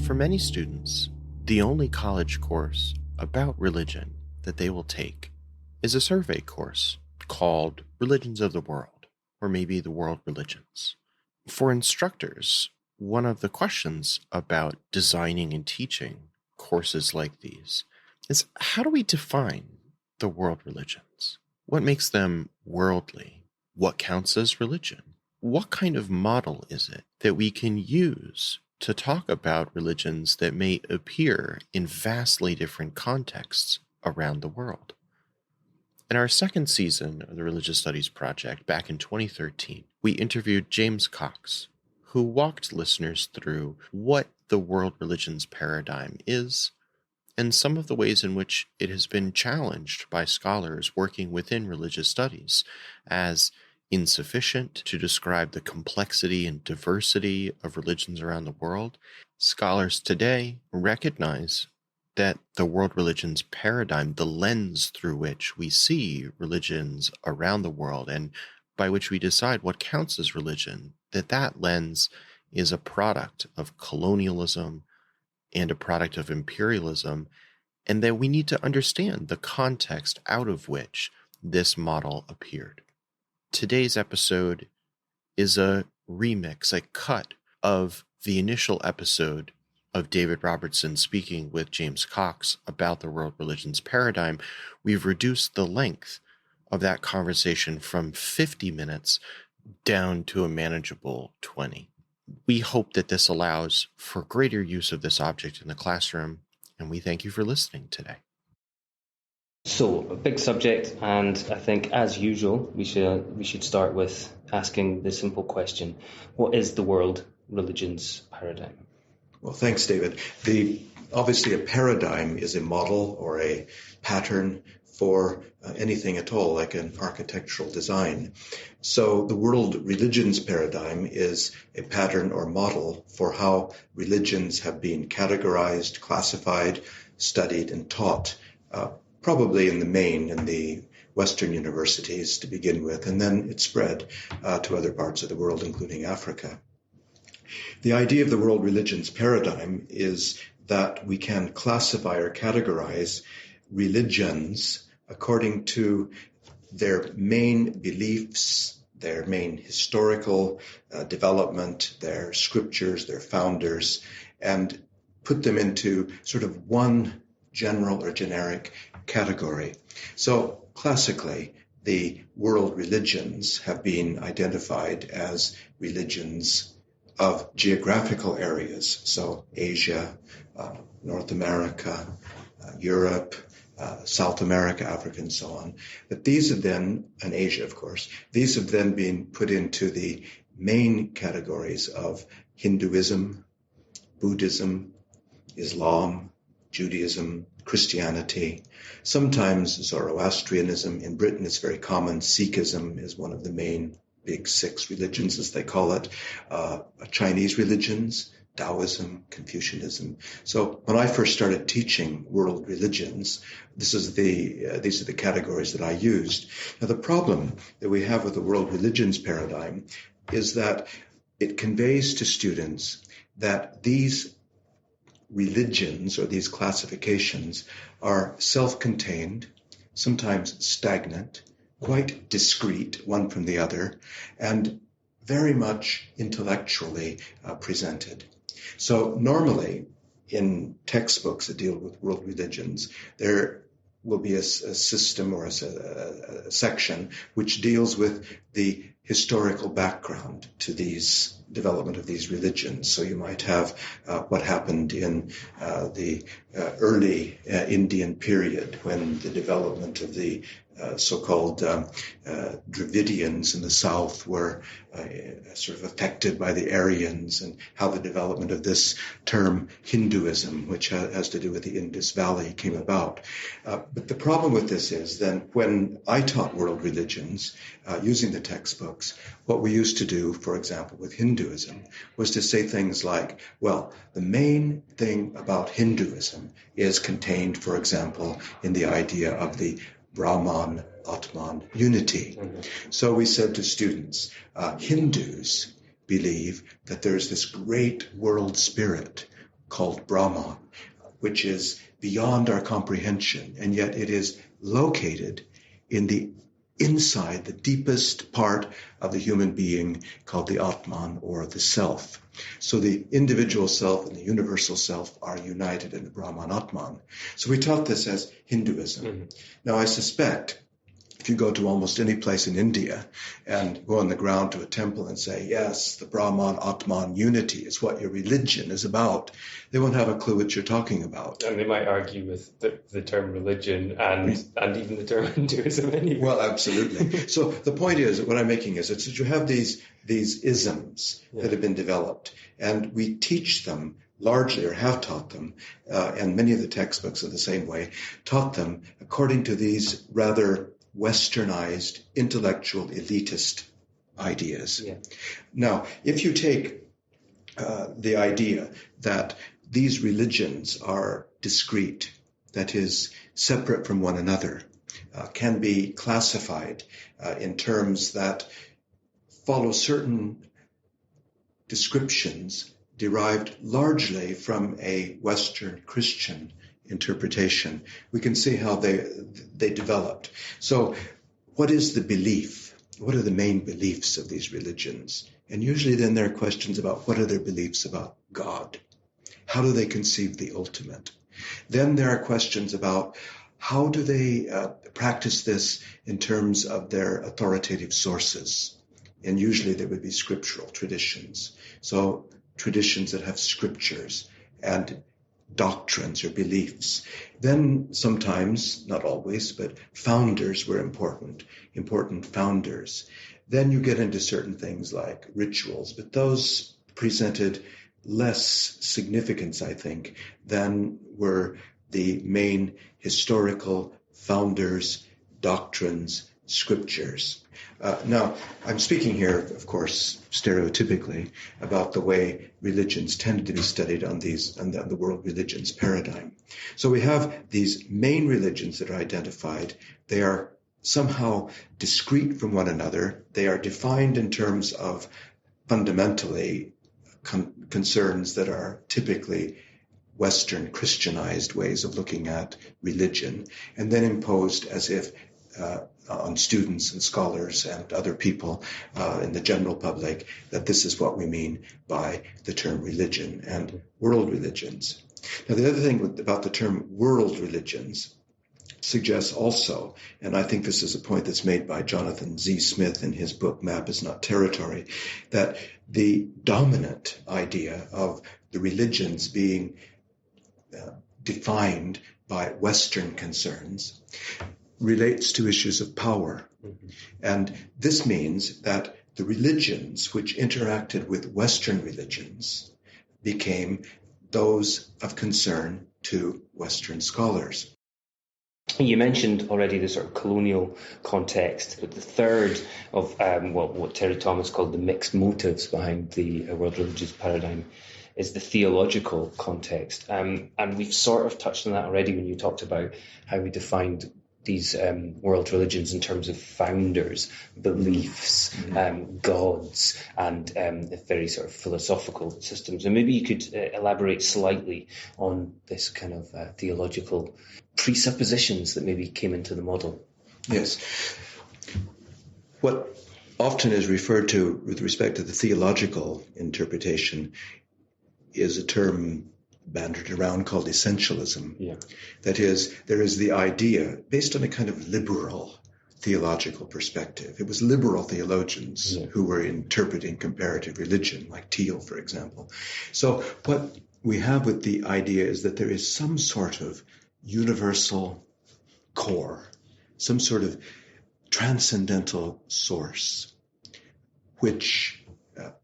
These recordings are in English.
For many students, the only college course about religion that they will take is a survey course called Religions of the World, or maybe the World Religions. For instructors, one of the questions about designing and teaching courses like these is, how do we define the world religions? What makes them worldly? What counts as religion? What kind of model is it that we can use to talk about religions that may appear in vastly different contexts around the world? In our second season of the Religious Studies Project, back in 2013, we interviewed James Cox, who walked listeners through what the world religions paradigm is and some of the ways in which it has been challenged by scholars working within religious studies as insufficient to describe the complexity and diversity of religions around the world. Scholars today recognize that the world religions paradigm, the lens through which we see religions around the world and by which we decide what counts as religion, that lens is a product of colonialism and a product of imperialism, and that we need to understand the context out of which this model appeared. Today's episode is a remix, a cut of the initial episode of David Robertson speaking with James Cox about the world religions paradigm. We've reduced the length of that conversation from 50 minutes down to a manageable 20. We hope that this allows for greater use of this object in the classroom, and we thank you for listening today. So, a big subject, and I think, as usual, we should start with asking the simple question: what is the world religions paradigm? Well, thanks, David. Obviously, a paradigm is a model or a pattern for anything at all, like an architectural design. So the world religions paradigm is a pattern or model for how religions have been categorized, classified, studied, and taught, probably in the main in the Western universities to begin with, and then it spread to other parts of the world, including Africa. The idea of the world religions paradigm is that we can classify or categorize religions according to their main beliefs, their main historical development, their scriptures, their founders, and put them into sort of one general or generic category. So classically, the world religions have been identified as religions of geographical areas, so Asia, North America, Europe, South America, Africa, and so on. But these have then, and Asia, of course, these have then been put into the main categories of Hinduism, Buddhism, Islam, Judaism, Christianity, sometimes Zoroastrianism. In Britain, it's very common. Sikhism is one of the main big six religions, as they call it. Chinese religions, Taoism, Confucianism. So when I first started teaching world religions, these are the categories that I used. Now, the problem that we have with the world religions paradigm is that it conveys to students that these religions or these classifications are self-contained, sometimes stagnant, quite discrete, one from the other, and very much intellectually presented. So normally in textbooks that deal with world religions, there will be a system or a section which deals with the historical background to these development of these religions. So you might have what happened in the early Indian period when the development of the so-called Dravidians in the south were sort of affected by the Aryans, and how the development of this term Hinduism, which has to do with the Indus Valley, came about. But the problem with this is then when I taught world religions using the textbooks, what we used to do, for example, with Hinduism was to say things like, well, the main thing about Hinduism is contained, for example, in the idea of the Brahman, Atman unity. Mm-hmm. So we said to students, Hindus believe that there's this great world spirit called Brahman, which is beyond our comprehension, and yet it is located in the inside, the deepest part of the human being, called the Atman, or the self. So the individual self and the universal self are united in the Brahman Atman. So we taught this as Hinduism. Mm-hmm. Now I suspect if you go to almost any place in India and go on the ground to a temple and say, yes, the Brahman Atman unity is what your religion is about, they won't have a clue what you're talking about. And they might argue with the term religion and even the term Hinduism anyway. Well, absolutely. So the point is, what I'm making is that you have these isms that have been developed, and we teach them largely, or have taught them, and many of the textbooks are the same way, taught them according to these rather westernized, intellectual, elitist ideas. Yeah. Now, if you take the idea that these religions are discrete, that is, separate from one another, can be classified in terms that follow certain descriptions derived largely from a Western Christian interpretation, we can see how they developed. So what is the belief? What are the main beliefs of these religions? And usually then there are questions about what are their beliefs about God? How do they conceive the ultimate? Then there are questions about how do they practice this in terms of their authoritative sources? And usually they would be scriptural traditions. So traditions that have scriptures and doctrines or beliefs. Then sometimes, not always, but founders were important founders. Then you get into certain things like rituals, but those presented less significance, I think, than were the main historical founders, doctrines, scriptures. Now, I'm speaking here, of course, stereotypically about the way religions tended to be studied on the world religions paradigm. So we have these main religions that are identified. They are somehow discrete from one another. They are defined in terms of fundamentally concerns that are typically Western Christianized ways of looking at religion, and then imposed as if on students and scholars and other people in the general public that this is what we mean by the term religion and world religions. Now, the other thing about the term world religions suggests also, and I think this is a point that's made by Jonathan Z. Smith in his book, Map is Not Territory, that the dominant idea of the religions being defined by Western concerns relates to issues of power. Mm-hmm. And this means that the religions which interacted with Western religions became those of concern to Western scholars. You mentioned already the sort of colonial context, but the third of what Terry Thomas called the mixed motives behind the world religious paradigm is the theological context. And we've sort of touched on that already when you talked about how we defined these world religions in terms of founders, beliefs, gods, and very sort of philosophical systems. And maybe you could elaborate slightly on this kind of theological presuppositions that maybe came into the model. Yes. What often is referred to with respect to the theological interpretation is a term bandied around called essentialism. Yeah. That is, there is the idea based on a kind of liberal theological perspective. It was liberal theologians who were interpreting comparative religion, like Thiel, for example. So what we have with the idea is that there is some sort of universal core, some sort of transcendental source, which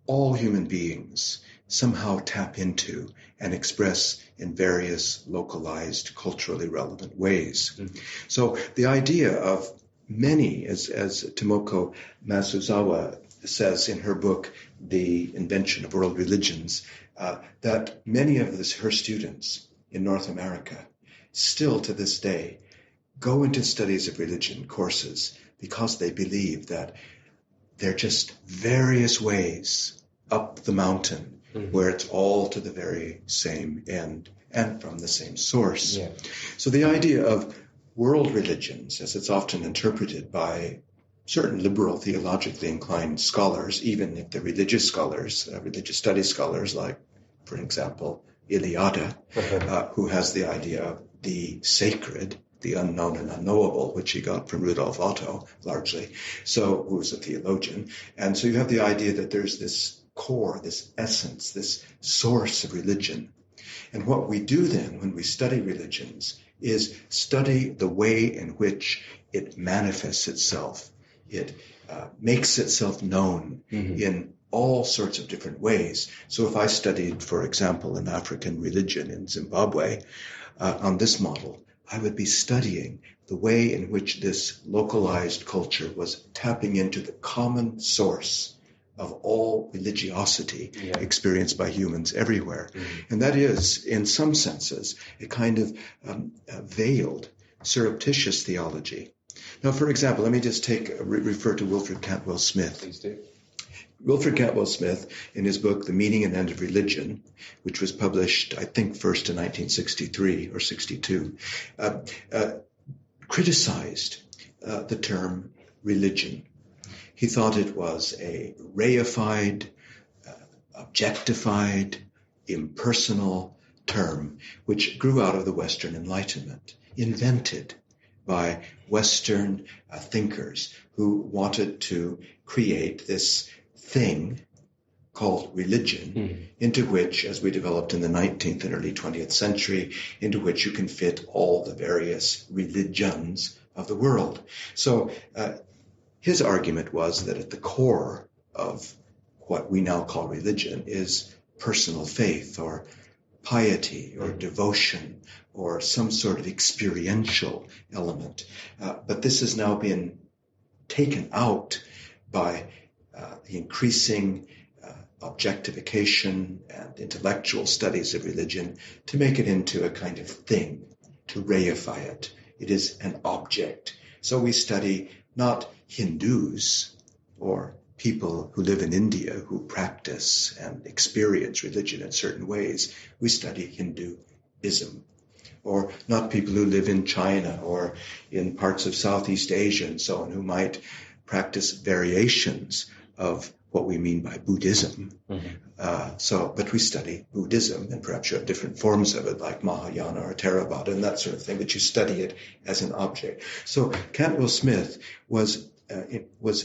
all human beings somehow tap into and express in various localized, culturally relevant ways. Mm-hmm. So the idea of many, as Tomoko Masuzawa says in her book, The Invention of World Religions, that many of her students in North America still to this day go into studies of religion courses because they believe that there are just various ways up the mountain where it's all to the very same end and from the same source. Yeah. So the idea of world religions, as it's often interpreted by certain liberal theologically inclined scholars, even if they're religious scholars, religious studies scholars, like, for example, Eliade, who has the idea of the sacred, the unknown and unknowable, which he got from Rudolf Otto, largely, so who was a theologian. And so you have the idea that there's this core, this essence, this source of religion. And what we do then when we study religions is study the way in which it manifests itself. It makes itself known in all sorts of different ways. So if I studied, for example, an African religion in Zimbabwe on this model, I would be studying the way in which this localized culture was tapping into the common source of all religiosity experienced by humans everywhere. And that is, in some senses, a kind of veiled, surreptitious theology. Now, for example, let me just refer to Wilfred Cantwell Smith. Please do. Wilfred Cantwell Smith, in his book, The Meaning and End of Religion, which was published, I think, first in 1963 or 62, criticized the term religion. He thought it was a reified, objectified, impersonal term which grew out of the Western Enlightenment, invented by Western thinkers who wanted to create this thing called religion, into which, as we developed in the 19th and early 20th century, into which you can fit all the various religions of the world. So his argument was that at the core of what we now call religion is personal faith or piety or devotion or some sort of experiential element. But this has now been taken out by the increasing objectification and intellectual studies of religion to make it into a kind of thing, to reify it. It is an object. So we study not Hindus or people who live in India who practice and experience religion in certain ways. We study Hinduism. Or not people who live in China or in parts of Southeast Asia and so on, who might practice variations of what we mean by Buddhism. But we study Buddhism, and perhaps you have different forms of it, like Mahayana or Theravada and that sort of thing, but you study it as an object. So Cantwell Smith was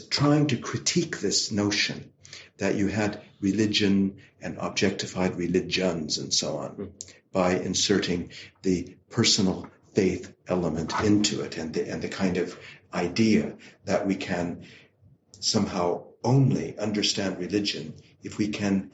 trying to critique this notion that you had religion and objectified religions and so on by inserting the personal faith element into it and the kind of idea that we can somehow only understand religion if we can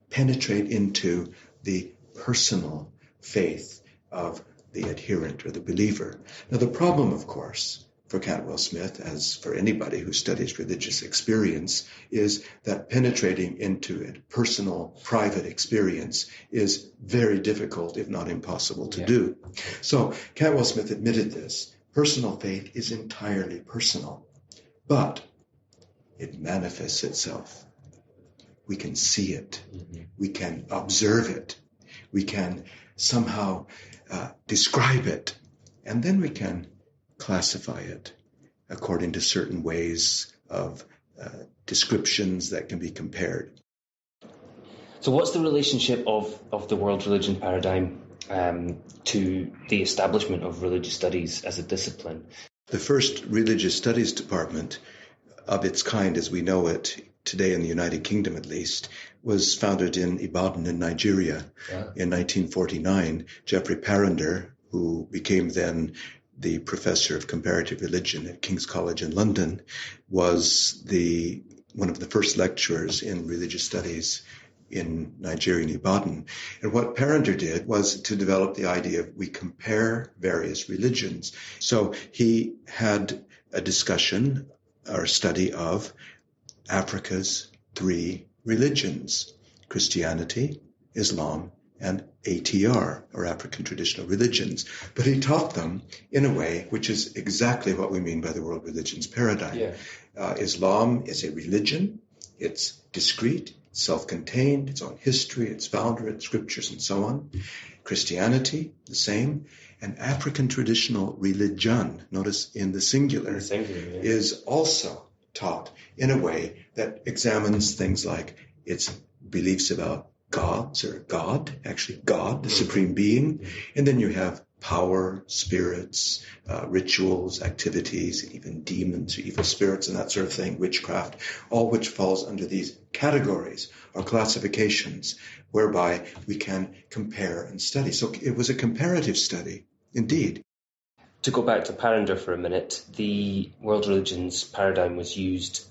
penetrate into the personal faith of the adherent or the believer. Now, the problem, of course, for Cantwell Smith, as for anybody who studies religious experience, is that penetrating into a personal, private experience is very difficult, if not impossible, to do. So Cantwell Smith admitted this. Personal faith is entirely personal, but it manifests itself. We can see it. We can observe it. We can somehow describe it. And then we can classify it according to certain ways of descriptions that can be compared. So what's the relationship of the world religion paradigm to the establishment of religious studies as a discipline? The first religious studies department of its kind as we know it today in the United Kingdom at least was founded in Ibadan in Nigeria in 1949. Geoffrey Parender, who became then the professor of comparative religion at King's College in London, was one of the first lecturers in religious studies in Nigeria and Ibadan. And what Parender did was to develop the idea of we compare various religions. So he had a discussion or study of Africa's three religions: Christianity, Islam, and ATR, or African traditional religions. But he taught them in a way which is exactly what we mean by the world religions paradigm. Islam is a religion. It's discrete, self-contained, its own history, its founder, its scriptures, and so on. Christianity, the same. And African traditional religion, notice in the singular, is also taught in a way that examines things like its beliefs about gods or God, actually God, the supreme being. And then you have power, spirits, rituals, activities, and even demons or evil spirits and that sort of thing, witchcraft, all which falls under these categories or classifications whereby we can compare and study. So it was a comparative study, indeed. To go back to Parinder for a minute, the world religions paradigm was used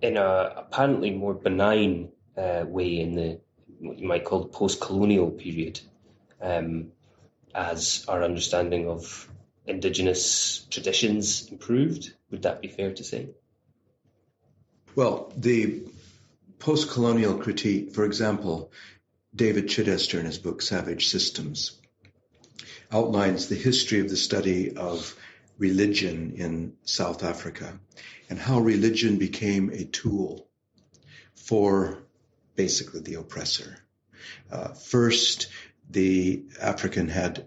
in a apparently more benign way in the what you might call the post-colonial period, as our understanding of indigenous traditions improved. Would that be fair to say? Well, the post-colonial critique, for example, David Chidester in his book Savage Systems outlines the history of the study of religion in South Africa and how religion became a tool for basically the oppressor. First, the African had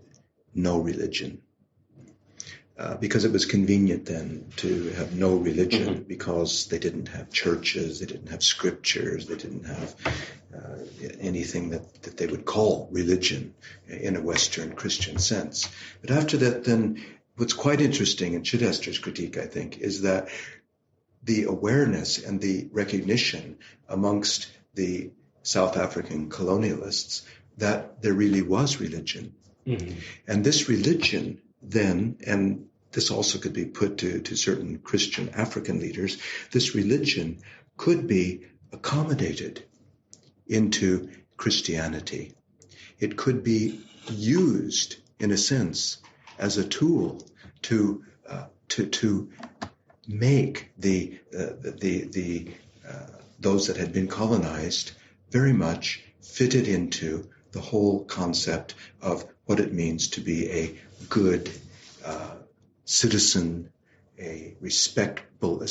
no religion because it was convenient then to have no religion because they didn't have churches, they didn't have scriptures, they didn't have anything that they would call religion in a Western Christian sense. But after that, then what's quite interesting in Chidester's critique, I think, is that the awareness and the recognition amongst the South African colonialists that there really was religion. And this religion then, and this also could be put to certain Christian African leaders, this religion could be accommodated into Christianity. It could be used, in a sense, as a tool to make those that had been colonized very much fitted into the whole concept of what it means to be a good citizen, a respectful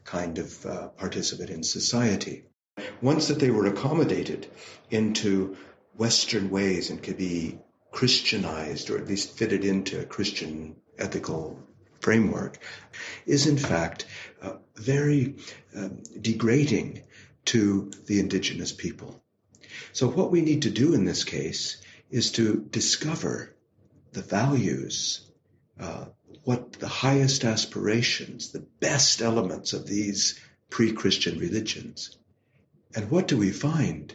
kind of participant in society. Once that they were accommodated into Western ways and could be Christianized, or at least fitted into a Christian ethical framework, is in fact very degrading to the indigenous people. So what we need to do in this case is to discover the values, what the highest aspirations, the best elements of these pre-Christian religions. And what do we find?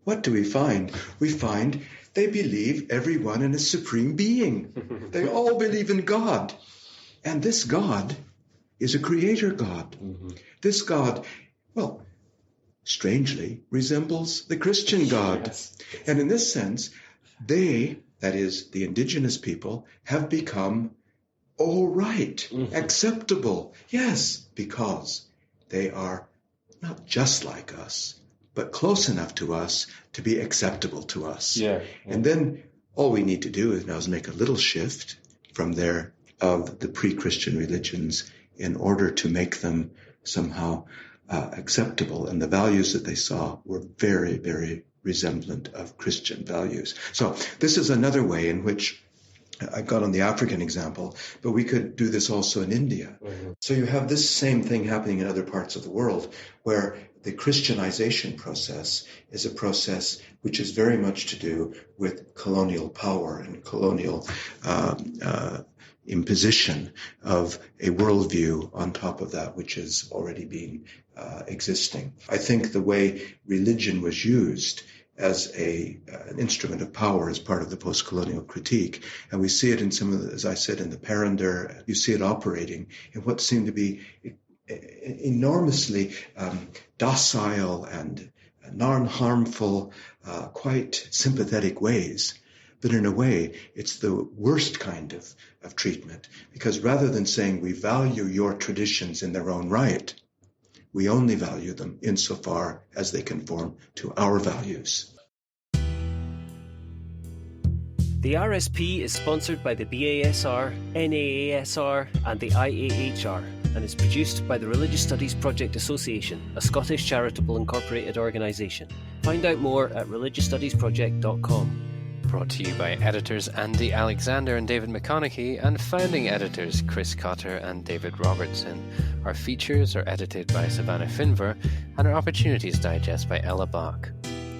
What do we find? We find they believe everyone in a supreme being. They all believe in God. And this God is a creator God. This God, well, strangely resembles the Christian God. Yes. And in this sense, they, that is, the indigenous people, have become all right, acceptable. Yes, because they are not just like us, but close enough to us to be acceptable to us. And then all we need to do is now is make a little shift from there of the pre-Christian religions in order to make them somehow acceptable. And the values that they saw were very, very resemblant of Christian values. So this is another way in which I got on the African example, but we could do this also in India. So you have this same thing happening in other parts of the world, where the Christianization process is a process which is very much to do with colonial power and colonial imposition of a worldview on top of that which has already been existing. I think the way religion was used as an instrument of power as part of the post-colonial critique, and we see it in some of the, as I said, in the Parinder, you see it operating in what seem to be enormously docile and non-harmful, quite sympathetic ways. But in a way, it's the worst kind of treatment, because rather than saying we value your traditions in their own right, we only value them insofar as they conform to our values. The RSP is sponsored by the BASR, NAASR, and the IAHR. and is produced by the Religious Studies Project Association, a Scottish charitable incorporated organisation. Find out more at religiousstudiesproject.com. Brought to you by editors Andy Alexander and David McConaughey and founding editors Chris Cotter and David Robertson. Our features are edited by Savannah Finver and our Opportunities Digest by Ella Bach.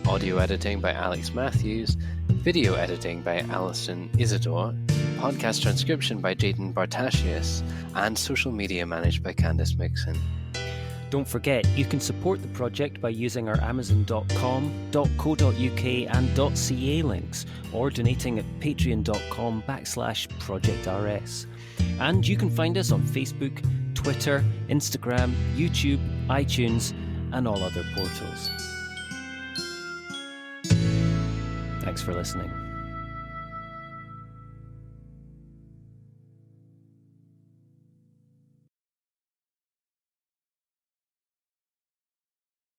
Audio editing by Alex Matthews, video editing by Alison Isidore, podcast transcription by Jaden Bartasius, and social media managed by Candice Mixon. Don't forget, you can support the project by using our amazon.com, .co.uk and .ca links, or donating at patreon.com/projectrs. And you can find us on Facebook, Twitter, Instagram, YouTube, iTunes, and all other portals. Thanks for listening.